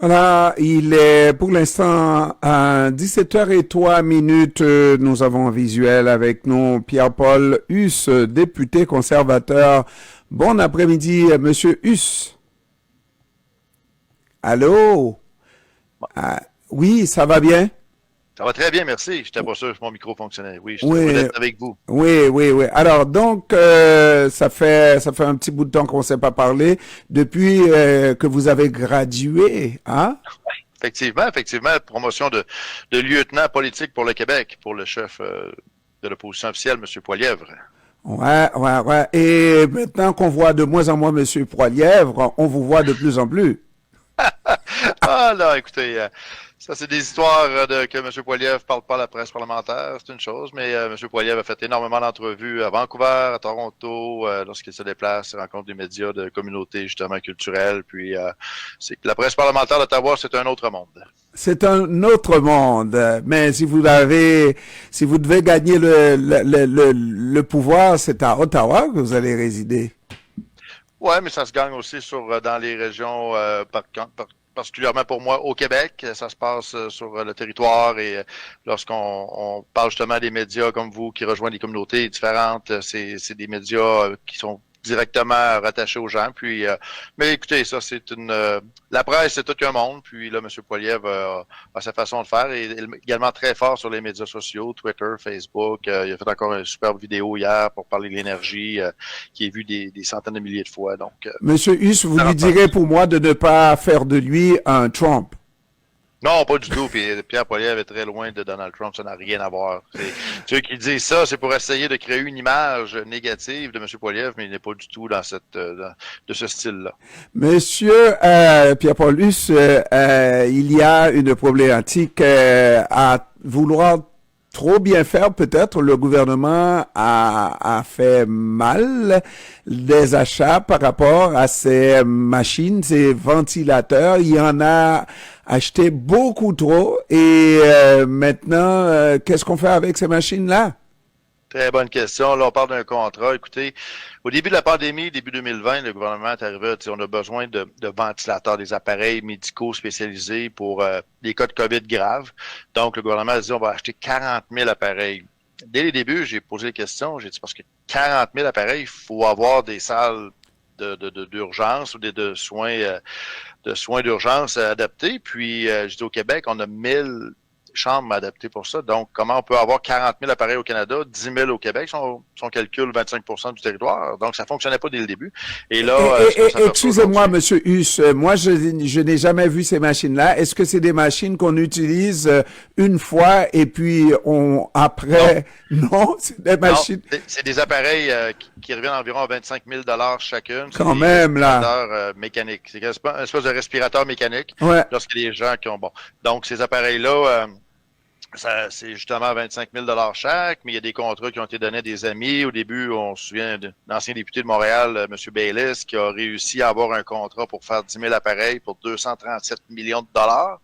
Voilà, il est pour l'instant à 17h03 minutes. Nous avons un visuel avec nous Pierre-Paul Huss, député conservateur. Bon après-midi, Monsieur Huss. Allô? Ah, oui, ça va bien? Ça va très bien, merci. Je n'étais pas sûr que mon micro fonctionnait. Oui, je suis heureux Oui, d'être avec vous. oui. Alors donc, ça fait un petit bout de temps qu'on ne s'est pas parlé depuis que vous avez gradué, hein? Effectivement, promotion de lieutenant politique pour le Québec, pour le chef de l'opposition officielle, M. Poilièvre. Ouais. Et maintenant qu'on voit de moins en moins Monsieur Poilièvre, on vous voit de plus en plus. Ah là, écoutez, ça c'est des histoires que M. Poilievre parle pas à la presse parlementaire, c'est une chose, mais M. Poilievre a fait énormément d'entrevues à Vancouver, à Toronto, lorsqu'il se déplace, il rencontre des médias de communautés justement culturelles, puis c'est que la presse parlementaire d'Ottawa, c'est un autre monde. C'est un autre monde. Mais si vous devez gagner le pouvoir, c'est à Ottawa que vous allez résider. Ouais, mais ça se gagne aussi dans les régions, particulièrement pour moi au Québec. Ça se passe sur le territoire et lorsqu'on parle justement des médias comme vous qui rejoignent des communautés différentes, c'est des médias qui sont directement rattachés aux gens. Puis, mais écoutez, ça c'est la presse, c'est tout qu'un monde. Puis là, M. Poilievre a sa façon de faire et également très fort sur les médias sociaux, Twitter, Facebook. Il a fait encore une superbe vidéo hier pour parler de l'énergie qui est vue des centaines de milliers de fois. Donc, Monsieur Huss, vous ça lui rapporte. direz pour moi de ne pas faire de lui un Trump. Non, pas du tout. Puis Pierre Poilievre est très loin de Donald Trump. Ça n'a rien à voir. Ceux qui disent ça, c'est pour essayer de créer une image négative de M. Poilievre, mais il n'est pas du tout dans de ce style-là. Monsieur Pierre-Paul Huss, il y a une problématique à vouloir trop bien faire, peut-être le gouvernement a fait mal des achats par rapport à ces machines, ces ventilateurs. Il y en a acheté beaucoup trop et maintenant, qu'est-ce qu'on fait avec ces machines-là? Très bonne question. Là, on parle d'un contrat. Écoutez, au début de la pandémie, début 2020, le gouvernement est arrivé, on a besoin de ventilateurs, des appareils médicaux spécialisés pour les cas de COVID graves. Donc, le gouvernement a dit, on va acheter 40 000 appareils. Dès les débuts, j'ai posé la question, j'ai dit, parce que 40 000 appareils, il faut avoir des salles d'urgence ou de soins d'urgence adaptés. Puis, je dis, au Québec, on a 1000 chambres adaptées pour ça. Donc, comment on peut avoir 40 000 appareils au Canada, 10 000 au Québec, si on calcule 25 du territoire. Donc, ça fonctionnait pas dès le début. Et là, ce qu'on s'aperçoit Excusez-moi, aujourd'hui. Monsieur Huss, moi je n'ai jamais vu ces machines-là. Est-ce que c'est des machines qu'on utilise une fois et puis Non, après non, c'est des non, machines c'est des appareils qui reviennent environ à 25 000 chacune. C'est quand des même là. respirateurs mécaniques. C'est un espèce de respirateur mécanique Ouais. lorsque les gens qui ont, bon. Donc, ces appareils-là, ça, c'est justement 25 000 chaque, mais il y a des contrats qui ont été donnés à des amis. Au début, on se souvient d'un ancien député de Montréal, M. Bayliss, qui a réussi à avoir un contrat pour faire 10 000 appareils pour 237 millions de dollars,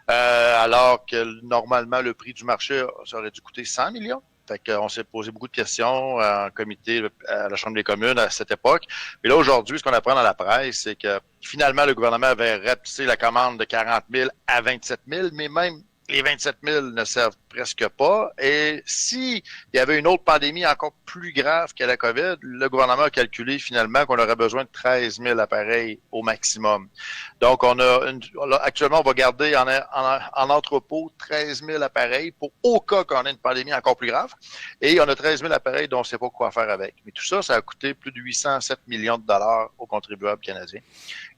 alors que normalement, le prix du marché, ça aurait dû coûter 100 millions. Fait qu'on s'est posé beaucoup de questions en comité à la Chambre des communes à cette époque. Et là, aujourd'hui, ce qu'on apprend dans la presse, c'est que finalement, le gouvernement avait rapetissé la commande de 40 000 à 27 000, mais même les 27 000 ne servent presque pas. Et s'il y avait une autre pandémie encore plus grave que la COVID, le gouvernement a calculé finalement qu'on aurait besoin de 13 000 appareils au maximum. Donc, actuellement, on va garder en entrepôt 13 000 appareils pour au cas qu'on ait une pandémie encore plus grave. Et on a 13 000 appareils dont on ne sait pas quoi faire avec. Mais tout ça, ça a coûté plus de 807 millions de dollars aux contribuables canadiens.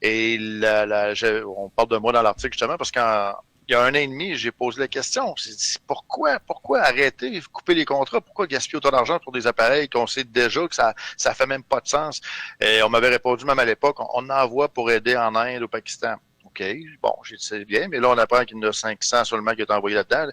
Et on parle de moi dans l'article justement parce qu'en il y a un an et demi, j'ai posé la question. J'ai dit, pourquoi arrêter, couper les contrats? Pourquoi gaspiller autant d'argent pour des appareils qu'on sait déjà que ça fait même pas de sens? Et on m'avait répondu même à l'époque, on envoie pour aider en Inde, au Pakistan. OK, bon, j'ai dit, c'est bien, mais là, on apprend qu'il y en a 500 seulement qui ont été envoyés là-dedans.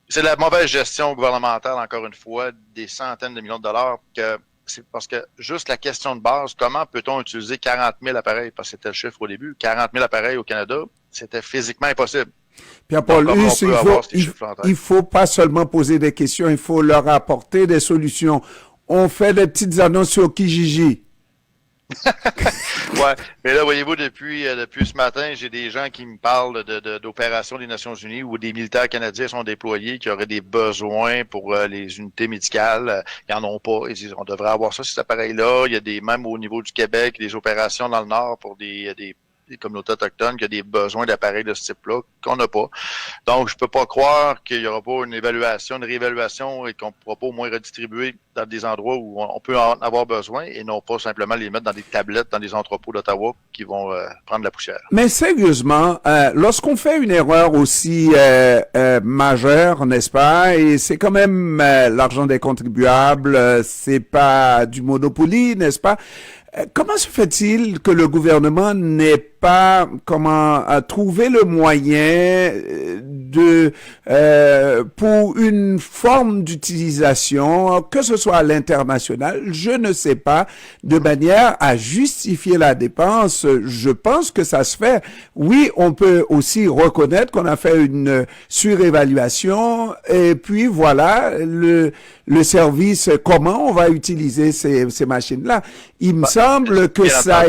C'est la mauvaise gestion gouvernementale, encore une fois, des centaines de millions de dollars que c'est parce que juste la question de base, comment peut-on utiliser 40 000 appareils? Parce que c'était le chiffre au début. 40 000 appareils au Canada, c'était physiquement impossible. Donc, Pierre-Paul comment on Huss, peut avoir ces chiffres en tête? il faut pas seulement poser des questions, il faut leur apporter des solutions. On fait des petites annonces sur Kijiji. Ouais, mais là, voyez-vous, depuis ce matin, j'ai des gens qui me parlent d'opérations des Nations Unies où des militaires canadiens sont déployés, qui auraient des besoins pour les unités médicales. Ils n'en ont pas. Ils disent, on devrait avoir ça, cet appareil-là. Il y a même au niveau du Québec, des opérations dans le Nord pour des communautés autochtones qui ont des besoins d'appareils de ce type-là qu'on n'a pas. Donc, je peux pas croire qu'il y aura pas une réévaluation et qu'on pourra pas au moins redistribuer dans des endroits où on peut en avoir besoin et non pas simplement les mettre dans des tablettes dans des entrepôts d'Ottawa qui vont prendre la poussière. Mais sérieusement, lorsqu'on fait une erreur aussi majeure, n'est-ce pas, et c'est quand même l'argent des contribuables, c'est pas du Monopoly, n'est-ce pas? Comment se fait-il que le gouvernement n'ait pas trouvé le moyen pour une forme d'utilisation, que ce soit à l'international, je ne sais pas, de manière à justifier la dépense? Je pense que ça se fait. Oui, on peut aussi reconnaître qu'on a fait une surévaluation et puis voilà le service, comment on va utiliser ces machines-là. Il me semble que ça...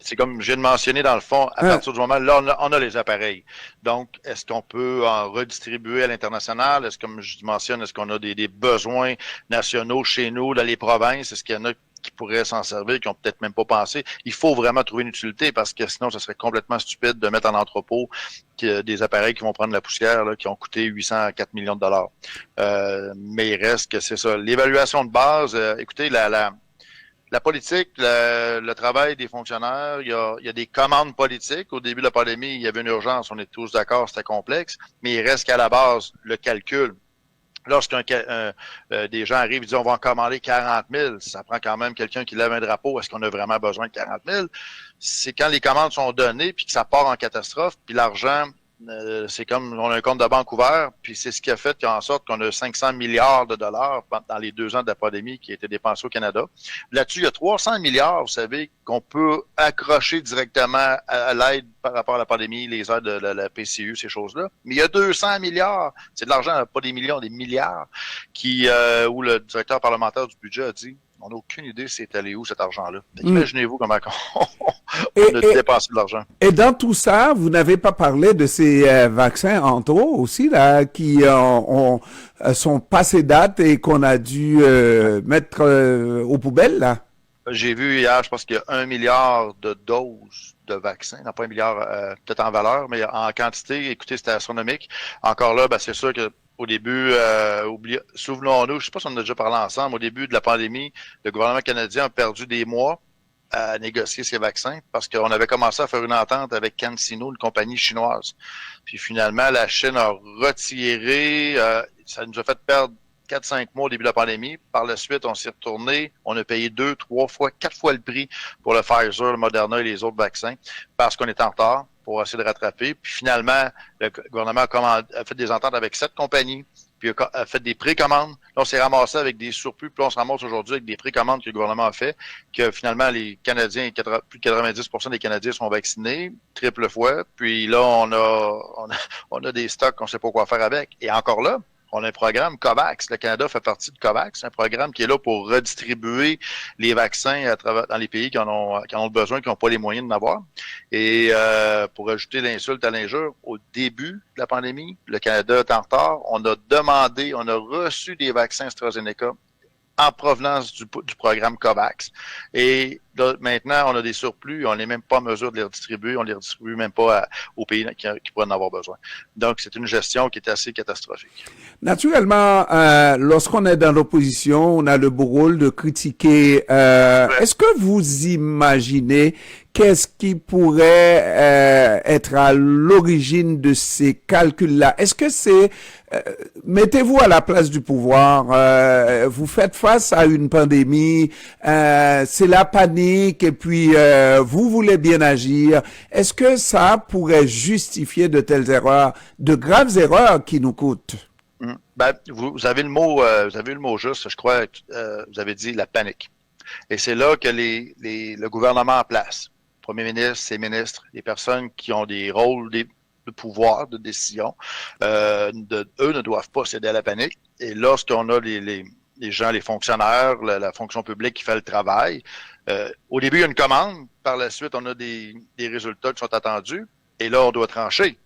C'est comme je viens de mentionner dans le fond, à partir du moment là, on a les appareils. Donc, est-ce qu'on peut en redistribuer à l'international? Est-ce, comme je mentionne, est-ce qu'on a des besoins nationaux chez nous, dans les provinces? Est-ce qu'il y en a qui pourraient s'en servir, qui ont peut-être même pas pensé? Il faut vraiment trouver une utilité parce que sinon, ce serait complètement stupide de mettre en entrepôt des appareils qui vont prendre la poussière, là, qui ont coûté 800 à 4 millions de dollars. Mais il reste que c'est ça. L'évaluation de base, écoutez, la politique, le travail des fonctionnaires, il y a des commandes politiques. Au début de la pandémie, il y avait une urgence, on est tous d'accord, c'était complexe, mais il reste qu'à la base, le calcul. Lorsqu'un des gens arrivent et disent on va en commander 40 000, ça prend quand même quelqu'un qui lève un drapeau, est-ce qu'on a vraiment besoin de 40 000? C'est quand les commandes sont données, puis que ça part en catastrophe, puis l'argent, c'est comme on a un compte de banque ouvert, puis c'est ce qui a fait en sorte qu'on a 500 milliards de dollars dans les 2 ans de la pandémie qui a été dépensé au Canada. Là-dessus, il y a 300 milliards, vous savez, qu'on peut accrocher directement à l'aide par rapport à la pandémie, les aides de la PCU, ces choses-là. Mais il y a 200 milliards, c'est de l'argent, pas des millions, des milliards, où le directeur parlementaire du budget a dit on n'a aucune idée c'est allé où cet argent-là. Imaginez-vous comment on a dépensé de l'argent. Et dans tout ça, vous n'avez pas parlé de ces vaccins entraux aussi, là, qui sont passés date et qu'on a dû mettre aux poubelles, là? J'ai vu hier, je pense qu'il y a 1 milliard de doses de vaccins, non pas 1 milliard peut-être en valeur, mais en quantité, écoutez, c'était astronomique. Encore là, c'est sûr que au début, souvenons-nous, je ne sais pas si on en a déjà parlé ensemble, au début de la pandémie, le gouvernement canadien a perdu des mois à négocier ces vaccins parce qu'on avait commencé à faire une entente avec CanSino, une compagnie chinoise. Puis finalement, la Chine a retiré, ça nous a fait perdre 4-5 mois au début de la pandémie. Par la suite, on s'est retourné, on a payé 2, 3 fois, 4 fois le prix pour le Pfizer, le Moderna et les autres vaccins parce qu'on était en retard pour essayer de rattraper. Puis finalement, le gouvernement a fait des ententes avec 7 compagnies, puis a fait des précommandes. Là, on s'est ramassé avec des surplus, puis on se ramasse aujourd'hui avec des précommandes que le gouvernement a fait, que finalement, les Canadiens, plus de 90% des Canadiens sont vaccinés, triple fois. Puis là, on a des stocks qu'on ne sait pas quoi faire avec. Et encore là, on a un programme COVAX. Le Canada fait partie de COVAX, un programme qui est là pour redistribuer les vaccins à travers dans les pays qui en ont besoin, qui n'ont pas les moyens d'en avoir. Et pour ajouter l'insulte à l'injure, au début de la pandémie, le Canada est en retard. On a reçu des vaccins AstraZeneca en provenance du programme COVAX. Et là, maintenant, on a des surplus, on n'est même pas en mesure de les redistribuer, on ne les redistribue même pas aux pays qui pourraient en avoir besoin. Donc, c'est une gestion qui est assez catastrophique. Naturellement, lorsqu'on est dans l'opposition, on a le beau rôle de critiquer. Est-ce que vous imaginez qu'est-ce qui pourrait être à l'origine de ces calculs-là? Est-ce que c'est... mettez-vous à la place du pouvoir. Vous faites face à une pandémie. C'est la panique et puis vous voulez bien agir. Est-ce que ça pourrait justifier de telles erreurs, de graves erreurs qui nous coûtent? Vous avez le mot juste, je crois, vous avez dit la panique. Et c'est là que le gouvernement en place, le premier ministre, ses ministres, les personnes qui ont des rôles de pouvoir, de décision, eux ne doivent pas céder à la panique. Et lorsqu'on a les gens, les fonctionnaires, la fonction publique qui fait le travail, Au début, il y a une commande. Par la suite, on a des résultats qui sont attendus. Et là, on doit trancher.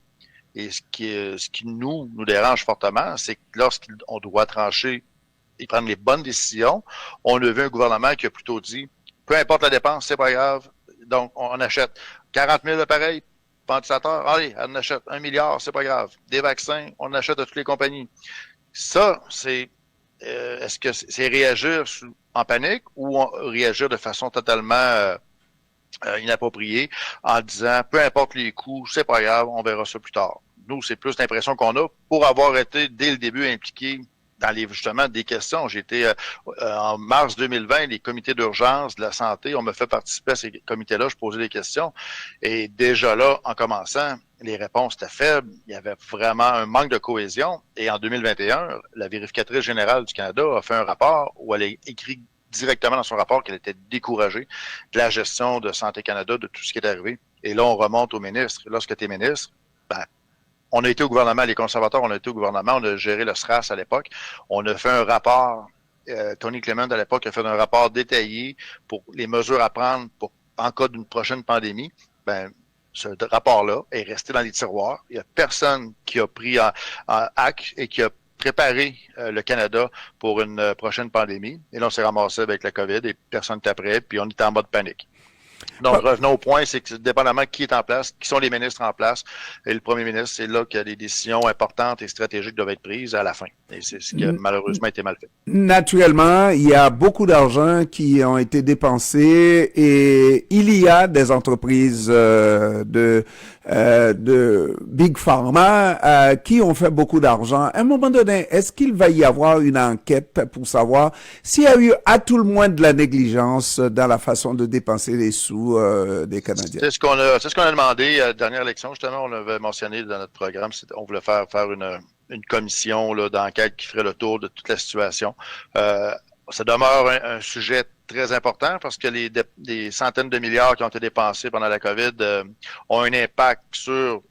Et ce qui nous dérange fortement, c'est que lorsqu'on doit trancher et prendre les bonnes décisions, on a vu un gouvernement qui a plutôt dit, peu importe la dépense, c'est pas grave. Donc, on achète 40 000 appareils ventilateurs. Allez, on achète 1 milliard, c'est pas grave. Des vaccins, on achète à toutes les compagnies. Ça, c'est est-ce que c'est réagir en panique ou réagir de façon totalement inappropriée en disant peu importe les coûts, c'est pas grave, on verra ça plus tard. Nous, c'est plus l'impression qu'on a pour avoir été dès le début impliqués dans justement des questions. J'ai été en mars 2020, les comités d'urgence de la santé, on me fait participer à ces comités-là, je posais des questions. Et déjà là, en commençant, les réponses étaient faibles. Il y avait vraiment un manque de cohésion. Et en 2021, la vérificatrice générale du Canada a fait un rapport où elle a écrit directement dans son rapport qu'elle était découragée de la gestion de Santé Canada, de tout ce qui est arrivé. Et là, on remonte au ministre. Lorsque tu es ministre, on a été au gouvernement, les conservateurs, on a été au gouvernement, on a géré le SRAS à l'époque. On a fait un rapport, Tony Clement à l'époque a fait un rapport détaillé pour les mesures à prendre pour en cas d'une prochaine pandémie. Ce rapport-là est resté dans les tiroirs. Il n'y a personne qui a pris en acte et qui a préparé le Canada pour une prochaine pandémie. Et là, on s'est ramassé avec la COVID et personne n'était prêt, puis on était en mode panique. Donc, revenons au point, c'est que dépendamment qui est en place, qui sont les ministres en place, et le premier ministre, c'est là que des décisions importantes et stratégiques doivent être prises à la fin. Et c'est ce qui a malheureusement été mal fait. Naturellement, il y a beaucoup d'argent qui ont été dépensés et il y a des entreprises de Big Pharma qui ont fait beaucoup d'argent. À un moment donné, est-ce qu'il va y avoir une enquête pour savoir s'il y a eu à tout le moins de la négligence dans la façon de dépenser les sous des Canadiens? C'est ce qu'on a demandé à la dernière élection. Justement, on avait mentionné dans notre programme, on voulait faire une commission là, d'enquête qui ferait le tour de toute la situation. Ça demeure un sujet très important parce que les centaines de milliards qui ont été dépensés pendant la COVID ont un impact sur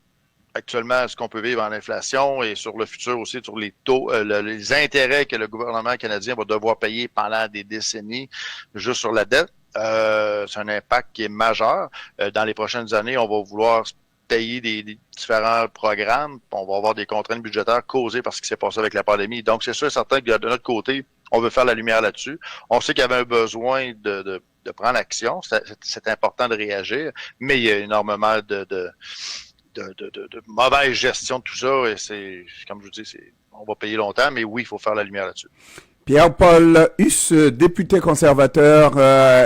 actuellement ce qu'on peut vivre en inflation et sur le futur aussi, sur les taux, les intérêts que le gouvernement canadien va devoir payer pendant des décennies juste sur la dette. C'est un impact qui est majeur. Dans les prochaines années, on va vouloir payer des différents programmes. On va avoir des contraintes budgétaires causées par ce qui s'est passé avec la pandémie. Donc, c'est sûr et certain que de notre côté, on veut faire la lumière là-dessus. On sait qu'il y avait un besoin de prendre action. C'est important de réagir, mais il y a énormément de mauvaise gestion de tout ça. Et c'est, comme je vous dis, on va payer longtemps, mais oui, il faut faire la lumière là-dessus. Pierre-Paul Huss, député conservateur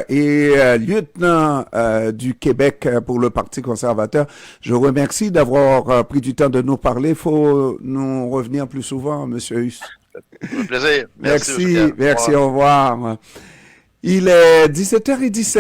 et lieutenant du Québec pour le Parti conservateur. Je vous remercie d'avoir pris du temps de nous parler. Il faut nous revenir plus souvent, Monsieur Huss. Un plaisir. Merci, au revoir. Il est 17h17.